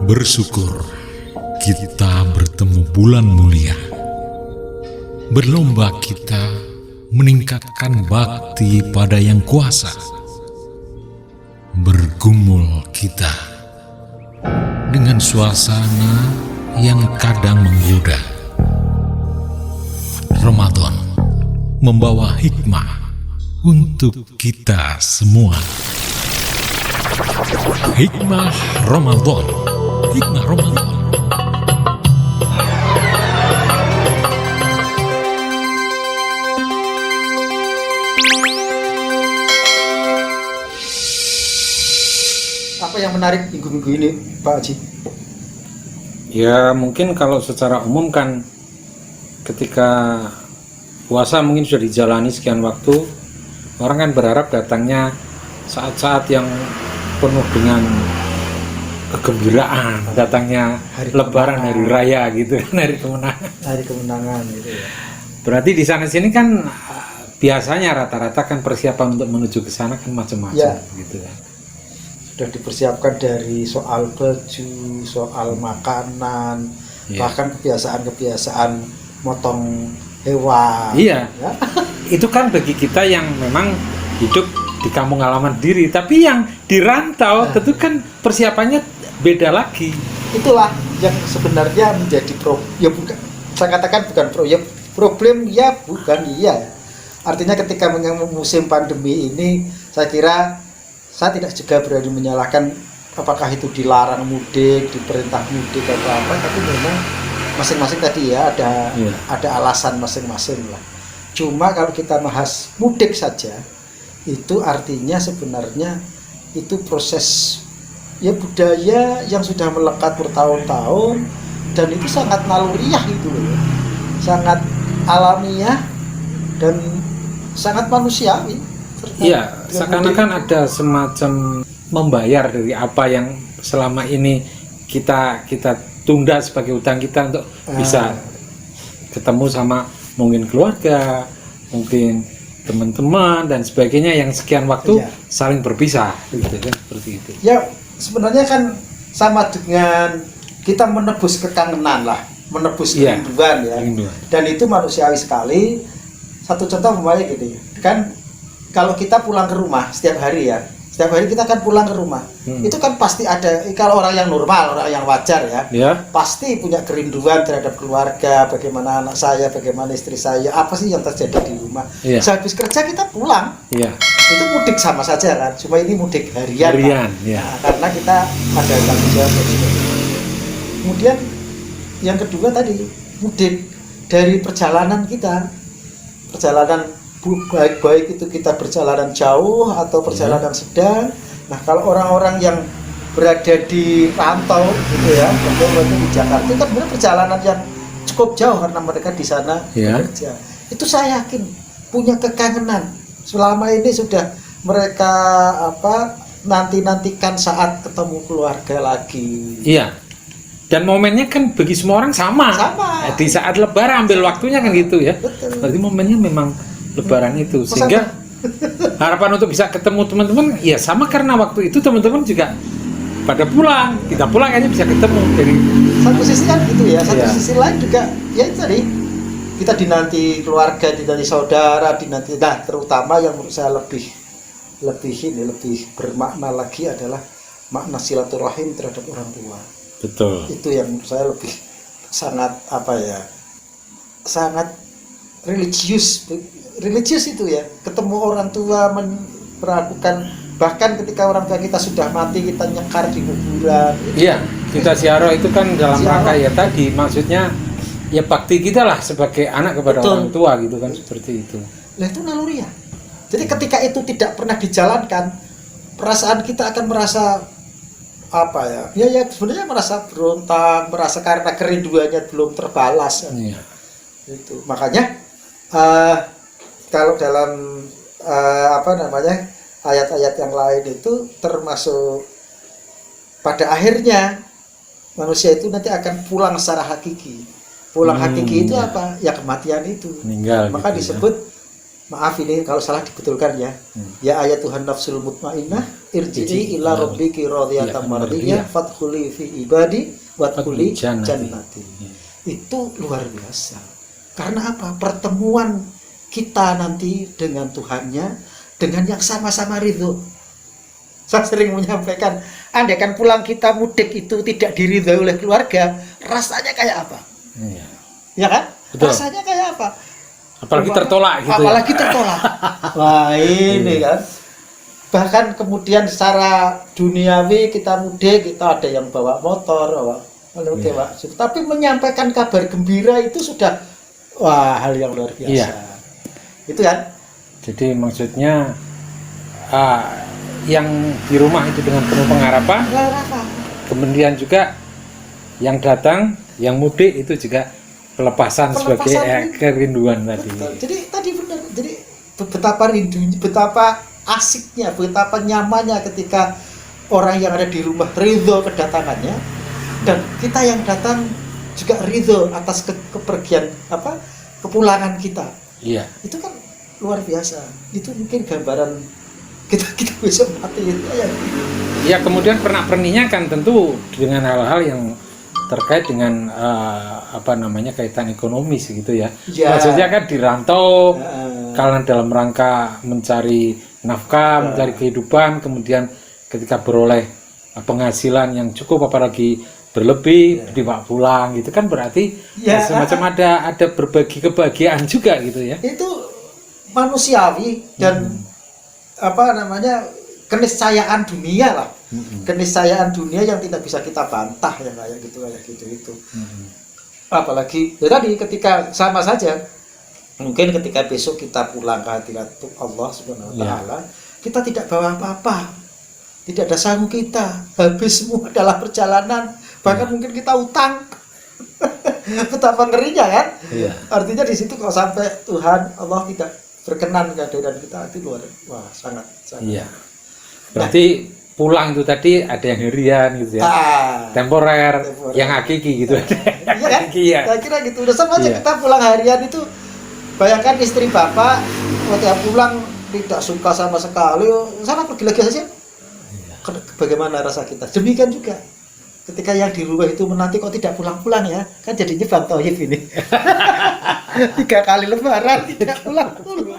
Bersyukur kita bertemu bulan mulia. Berlomba kita meningkatkan bakti pada yang kuasa. Bergumul kita dengan suasana yang kadang menggoda. Ramadan membawa hikmah untuk kita semua. Hikmah Ramadan. Hikmah Ramadan. Apa yang menarik minggu-minggu ini, Pak Haji? Ya mungkin kalau secara umum kan ketika puasa mungkin sudah dijalani sekian waktu, orang kan berharap datangnya saat-saat yang penuh dengan kegembiraan, datangnya Hari Lebaran, kemenangan. hari raya gitu, hari kemenangan. Hari kemenangan gitu ya. Berarti di sana sini kan biasanya rata-rata kan persiapan untuk menuju ke sana kan macam-macam Ya. gitu kan. Sudah dipersiapkan dari soal baju, soal makanan, Ya. bahkan kebiasaan-kebiasaan motong hewan. Iya. Ya. Itu kan bagi kita yang memang hidup di kampung halaman diri, tapi yang di rantau tentu kan persiapannya beda lagi. Itulah yang sebenarnya menjadi ya bukan, saya katakan bukan problem ya bukan iya. Artinya ketika musim pandemi ini, saya kira saya tidak juga berani menyalahkan apakah itu dilarang mudik, diperintah mudik atau apa, tapi memang masing-masing tadi ya ada alasan masing-masing lah. Cuma kalau kita bahas mudik saja, itu artinya sebenarnya itu proses ya budaya yang sudah melekat bertahun-tahun, dan itu sangat naluriah itu loh, sangat alamiah dan sangat manusiawi. Iya, seakan-akan ada semacam membayar dari apa yang selama ini kita tunda sebagai utang kita untuk bisa ketemu sama mungkin keluarga, mungkin teman-teman dan sebagainya yang sekian waktu saling berpisah gitu kan, seperti itu. Ya sebenarnya kan sama dengan kita menebus kekangenan lah, menebus kerinduan ya. Kerinduan. Dan itu manusiawi sekali. Satu contoh umpamanya gini, kan kalau kita pulang ke rumah setiap hari ya, setiap hari kita kan pulang ke rumah, itu kan pasti ada, kalau orang yang normal, orang yang wajar ya, pasti punya kerinduan terhadap keluarga, bagaimana anak saya, bagaimana istri saya, apa sih yang terjadi di rumah. Sehabis kerja kita pulang, itu mudik sama saja kan, cuma ini mudik harian nah, karena kita ada tanggung jawab. Kemudian yang kedua tadi, mudik dari perjalanan kita, perjalanan baik itu kita perjalanan jauh atau perjalanan sedang. Nah kalau orang-orang yang berada di rantau gitu ya, di Jakarta itu kan benar perjalanan yang cukup jauh karena mereka di sana bekerja. Itu saya yakin punya kekangenan. Selama ini sudah mereka nantikan saat ketemu keluarga lagi. Iya. Dan momennya kan bagi semua orang sama. Di saat Lebaran ambil waktunya kan gitu ya. Betul. Berarti momennya memang Lebaran itu, sehingga harapan untuk bisa ketemu teman-teman ya sama, karena waktu itu teman-teman juga pada pulang, kita pulang kayaknya bisa ketemu. Dari satu sisi kan gitu ya, satu sisi lain juga ya itu tadi, kita dinanti keluarga, dinanti saudara, dinanti, nah terutama yang menurut saya lebih bermakna lagi adalah makna silaturahim terhadap orang tua. Betul. Itu yang menurut saya lebih sangat sangat religius itu ya, ketemu orang tua, meragukan, bahkan ketika orang tua kita sudah mati kita nyekar di kuburan. Iya, kita ziarah itu kan dalam rangka ya tadi, maksudnya ya bakti kita lah sebagai anak kepada orang tua gitu kan, seperti itu. Nah itu naluri ya. Jadi ketika itu tidak pernah dijalankan, perasaan kita akan merasa ya sebenarnya merasa berontak, merasa karena kerinduannya belum terbalas. Iya. Itu makanya kalau dalam ayat-ayat yang lain itu termasuk pada akhirnya manusia itu nanti akan pulang secara hakiki. Pulang hakiki itu apa? Ya kematian itu. Meninggal. Maka gitu, disebut maaf ini kalau salah dibetulkan ya. Ya ayat Tuhan nafsul mutmainnah irji'i ila rabbiki radiyatan mardiyah fadkhuli fi ibadi wadkhuli jannati. Itu luar biasa. Karena apa? Pertemuan kita nanti dengan Tuhannya, dengan yang sama-sama ridho. Saya sering menyampaikan, andaikan pulang kita mudik itu tidak diridhoi oleh keluarga, rasanya kayak apa? Iya. Ya kan? Betul. Rasanya kayak apa? Apalagi tertolak gitu. Apalagi tertolak. Wah, ini kan. Bahkan kemudian secara duniawi kita mudik, kita ada yang bawa motor, bawa tapi menyampaikan kabar gembira itu sudah hal yang luar biasa. Iya. Itu kan. Jadi maksudnya yang di rumah itu dengan penuh pengharapan. Kemudian juga yang datang, yang mudik itu juga pelepasan sebagai kerinduan tadi. Betul. Jadi tadi benar. Jadi betapa rindunya, betapa asiknya, betapa nyamannya ketika orang yang ada di rumah ridho kedatangannya, dan kita yang datang juga ridho atas kepergian kepulangan kita. Iya. Itu kan luar biasa. Itu mungkin gambaran kita besok mati itu ya. Ya, kemudian pernak-perniknya kan tentu dengan hal-hal yang terkait dengan kaitan ekonomis gitu ya. Ya. Maksudnya kan di rantau karena dalam rangka mencari nafkah, mencari kehidupan, kemudian ketika beroleh penghasilan yang cukup apalagi berlebih dibawa pulang gitu kan berarti semacam ada berbagi kebahagiaan juga gitu ya. Itu manusiawi dan keniscayaan dunia lah. Keniscayaan dunia yang tidak bisa kita bantah ya kayak gitu itu. Apalagi ya tadi ketika sama saja mungkin ketika besok kita pulang ke hadirat Allah Subhanahu wa taala, kita tidak bawa apa-apa. Tidak ada sangu kita, habis semua dalam perjalanan, bahkan mungkin kita utang. Betapa ngerinya kan? Iya. Artinya di situ kalau sampai Tuhan Allah tidak berkenan kehadiran kita itu sangat. Iya. Berarti pulang itu tadi ada yang harian gitu ya. Temporer, yang hakiki gitu. Iya kan? Iya. Saya kira gitu. Udah sama aja kita pulang harian itu, bayangkan istri bapak waktu pulang tidak suka sama sekali, sana pergi lagi saja. Bagaimana rasa kita? Demikian juga ketika yang di rumah itu menanti kok tidak pulang-pulang ya, kan jadinya Bang Tohib ini 3 kali lebaran tidak pulang-pulang.